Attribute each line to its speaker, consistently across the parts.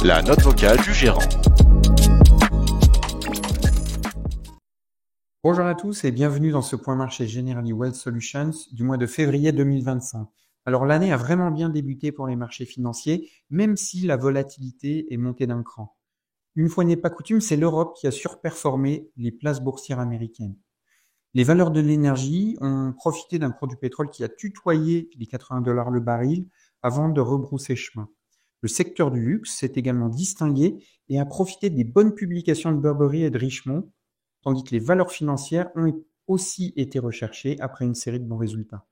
Speaker 1: La note vocale du gérant.
Speaker 2: Bonjour à tous et bienvenue dans ce point marché Generali Wealth Solutions du mois de février 2025. Alors l'année a vraiment bien débuté pour les marchés financiers, même si la volatilité est montée d'un cran. Une fois n'est pas coutume, c'est l'Europe qui a surperformé les places boursières américaines. Les valeurs de l'énergie ont profité d'un cours du pétrole qui a tutoyé les $80 le baril avant de rebrousser chemin. Le secteur du luxe s'est également distingué et a profité des bonnes publications de Burberry et de Richemont, tandis que les valeurs financières ont aussi été recherchées après une série de bons résultats.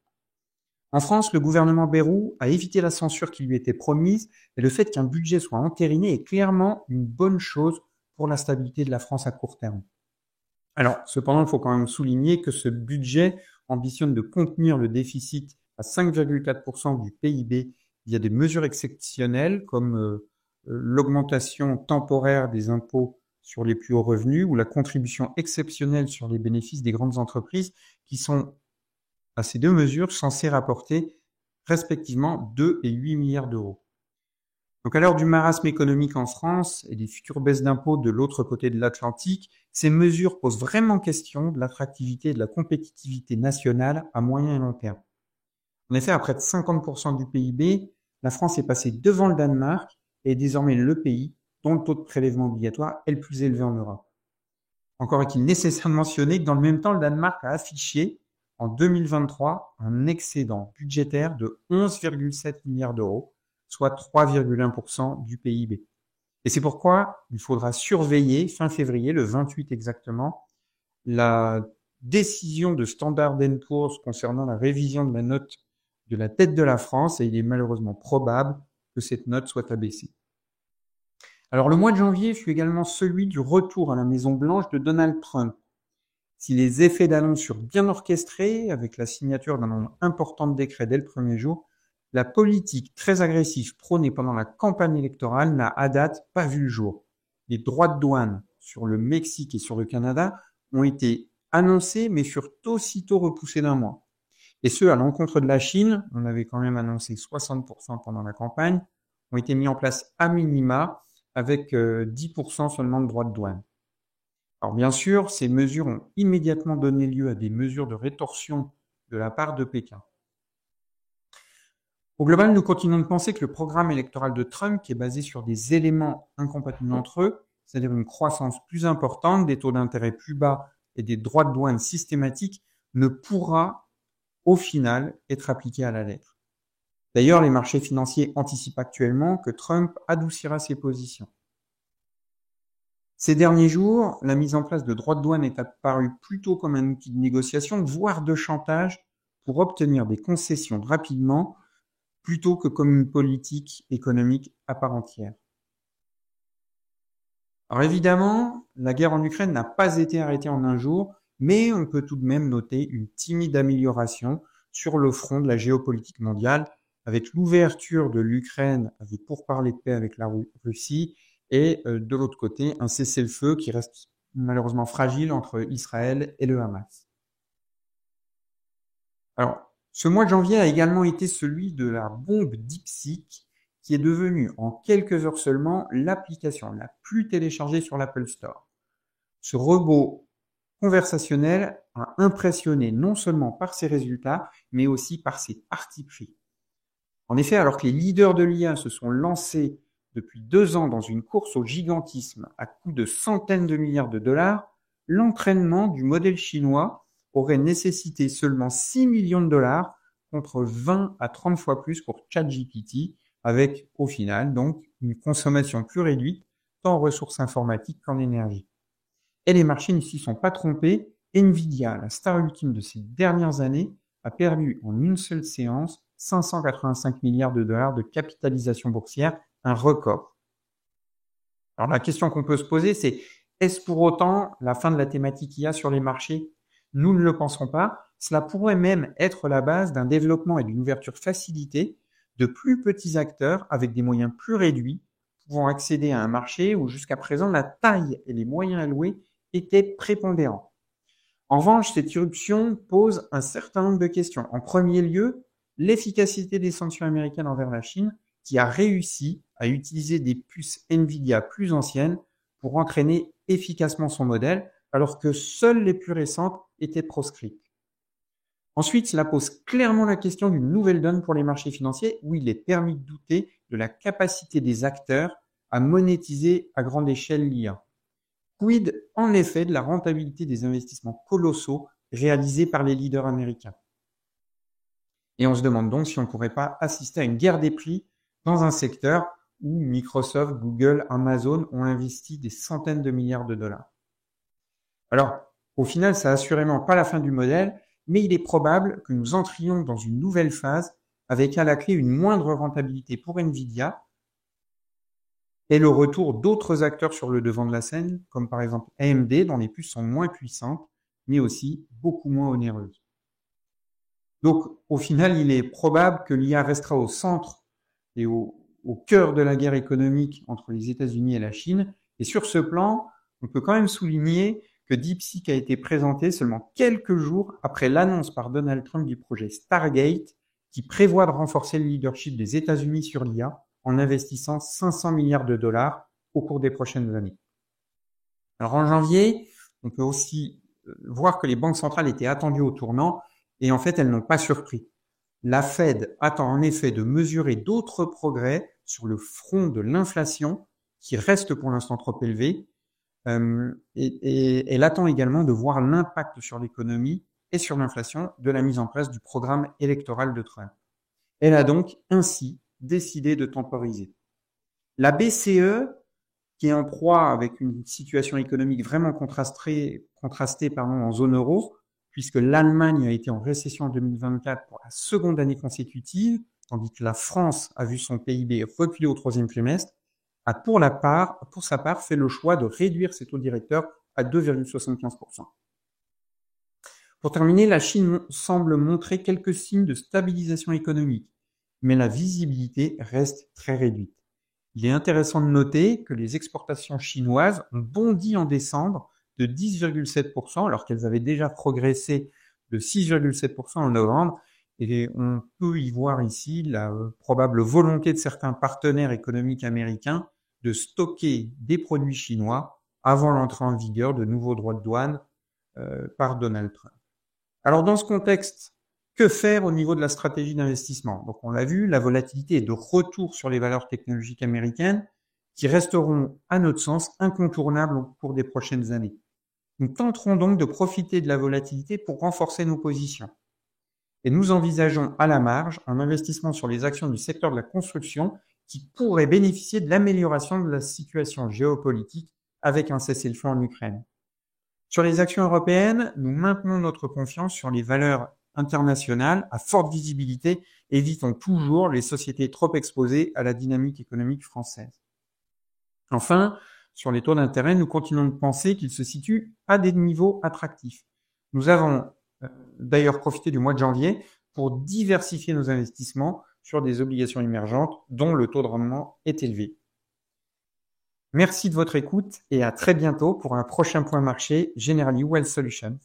Speaker 2: En France, le gouvernement Bayrou a évité la censure qui lui était promise et le fait qu'un budget soit entériné est clairement une bonne chose pour la stabilité de la France à court terme. Alors, cependant, il faut quand même souligner que ce budget ambitionne de contenir le déficit à 5,4% du PIB via des mesures exceptionnelles comme l'augmentation temporaire des impôts sur les plus hauts revenus ou la contribution exceptionnelle sur les bénéfices des grandes entreprises qui sont, à ces deux mesures, censées rapporter respectivement 2 et 8 milliards d'euros. Donc à l'heure du marasme économique en France et des futures baisses d'impôts de l'autre côté de l'Atlantique, ces mesures posent vraiment question de l'attractivité et de la compétitivité nationale à moyen et long terme. En effet, à près de 50% du PIB, la France est passée devant le Danemark et est désormais le pays dont le taux de prélèvement obligatoire est le plus élevé en Europe. Encore est-il nécessaire de mentionner que dans le même temps, le Danemark a affiché en 2023 un excédent budgétaire de 11,7 milliards d'euros, soit 3,1% du PIB. Et c'est pourquoi il faudra surveiller, fin février, le 28 exactement, la décision de Standard & Poor's concernant la révision de la note de la dette de la France, et il est malheureusement probable que cette note soit abaissée. Alors le mois de janvier fut également celui du retour à la Maison-Blanche de Donald Trump. Si les effets d'annonce furent bien orchestrés, avec la signature d'un nombre important de décrets dès le premier jour, la politique très agressive prônée pendant la campagne électorale n'a à date pas vu le jour. Les droits de douane sur le Mexique et sur le Canada ont été annoncés mais furent aussitôt repoussés d'un mois. Et ceux à l'encontre de la Chine, on avait quand même annoncé 60% pendant la campagne, ont été mis en place à minima avec 10% seulement de droits de douane. Alors bien sûr, ces mesures ont immédiatement donné lieu à des mesures de rétorsion de la part de Pékin. Au global, nous continuons de penser que le programme électoral de Trump, qui est basé sur des éléments incompatibles entre eux, c'est-à-dire une croissance plus importante, des taux d'intérêt plus bas et des droits de douane systématiques, ne pourra, au final, être appliqué à la lettre. D'ailleurs, les marchés financiers anticipent actuellement que Trump adoucira ses positions. Ces derniers jours, la mise en place de droits de douane est apparue plutôt comme un outil de négociation, voire de chantage, pour obtenir des concessions rapidement, plutôt que comme une politique économique à part entière. Alors évidemment, la guerre en Ukraine n'a pas été arrêtée en un jour, mais on peut tout de même noter une timide amélioration sur le front de la géopolitique mondiale, avec l'ouverture de l'Ukraine à des pourparlers de paix avec la Russie, et de l'autre côté, un cessez-le-feu qui reste malheureusement fragile entre Israël et le Hamas. Alors, ce mois de janvier a également été celui de la bombe DeepSeek, qui est devenue en quelques heures seulement l'application la plus téléchargée sur l'Apple Store. Ce robot conversationnel a impressionné non seulement par ses résultats, mais aussi par ses partis pris. En effet, alors que les leaders de l'IA se sont lancés depuis 2 ans dans une course au gigantisme à coût de centaines de milliards de dollars, l'entraînement du modèle chinois aurait nécessité seulement 6 millions de dollars contre 20 à 30 fois plus pour ChatGPT, avec au final donc une consommation plus réduite tant en ressources informatiques qu'en énergie. Et les marchés ne s'y sont pas trompés. Nvidia, la star ultime de ces dernières années, a perdu en une seule séance 585 milliards de dollars de capitalisation boursière, un record. Alors la question qu'on peut se poser, c'est est-ce pour autant la fin de la thématique IA sur les marchés ? Nous ne le pensons pas. Cela pourrait même être la base d'un développement et d'une ouverture facilitée de plus petits acteurs avec des moyens plus réduits pouvant accéder à un marché où jusqu'à présent la taille et les moyens alloués étaient prépondérants. En revanche, cette irruption pose un certain nombre de questions. En premier lieu, l'efficacité des sanctions américaines envers la Chine qui a réussi à utiliser des puces Nvidia plus anciennes pour entraîner efficacement son modèle, alors que seules les plus récentes étaient proscrites. Ensuite, cela pose clairement la question d'une nouvelle donne pour les marchés financiers où il est permis de douter de la capacité des acteurs à monétiser à grande échelle l'IA. Quid en effet de la rentabilité des investissements colossaux réalisés par les leaders américains? Et on se demande donc si on ne pourrait pas assister à une guerre des prix dans un secteur où Microsoft, Google, Amazon ont investi des centaines de milliards de dollars. Alors, au final, ça n'est assurément pas la fin du modèle, mais il est probable que nous entrions dans une nouvelle phase avec à la clé une moindre rentabilité pour Nvidia et le retour d'autres acteurs sur le devant de la scène, comme par exemple AMD, dont les puces sont moins puissantes, mais aussi beaucoup moins onéreuses. Donc, au final, il est probable que l'IA restera au centre et au cœur de la guerre économique entre les États-Unis et la Chine. Et sur ce plan, on peut quand même souligner que DeepSeek a été présenté seulement quelques jours après l'annonce par Donald Trump du projet Stargate, qui prévoit de renforcer le leadership des États-Unis sur l'IA en investissant 500 milliards de dollars au cours des prochaines années. Alors en janvier, on peut aussi voir que les banques centrales étaient attendues au tournant et en fait elles n'ont pas surpris. La Fed attend en effet de mesurer d'autres progrès sur le front de l'inflation qui reste pour l'instant trop élevée et elle attend également de voir l'impact sur l'économie et sur l'inflation de la mise en place du programme électoral de Trump. Elle a donc ainsi décidé de temporiser. La BCE, qui est en proie avec une situation économique vraiment contrastée en zone euro, puisque l'Allemagne a été en récession en 2024 pour la seconde année consécutive, tandis que la France a vu son PIB reculer au troisième trimestre, a pour sa part fait le choix de réduire ses taux directeurs à 2,75%. Pour terminer, la Chine semble montrer quelques signes de stabilisation économique, mais la visibilité reste très réduite. Il est intéressant de noter que les exportations chinoises ont bondi en décembre de 10,7%, alors qu'elles avaient déjà progressé de 6,7% en novembre. Et on peut y voir ici la probable volonté de certains partenaires économiques américains de stocker des produits chinois avant l'entrée en vigueur de nouveaux droits de douane par Donald Trump. Alors dans ce contexte, que faire au niveau de la stratégie d'investissement? Donc on l'a vu, la volatilité est de retour sur les valeurs technologiques américaines qui resteront, à notre sens, incontournables au cours des prochaines années. Nous tenterons donc de profiter de la volatilité pour renforcer nos positions. Et nous envisageons à la marge un investissement sur les actions du secteur de la construction qui pourrait bénéficier de l'amélioration de la situation géopolitique avec un cessez-le-feu en Ukraine. Sur les actions européennes, nous maintenons notre confiance sur les valeurs internationales à forte visibilité, évitons toujours les sociétés trop exposées à la dynamique économique française. Enfin, sur les taux d'intérêt, nous continuons de penser qu'ils se situent à des niveaux attractifs. Nous avons d'ailleurs profité du mois de janvier pour diversifier nos investissements sur des obligations émergentes dont le taux de rendement est élevé. Merci de votre écoute et à très bientôt pour un prochain point marché Generali Wealth Solutions.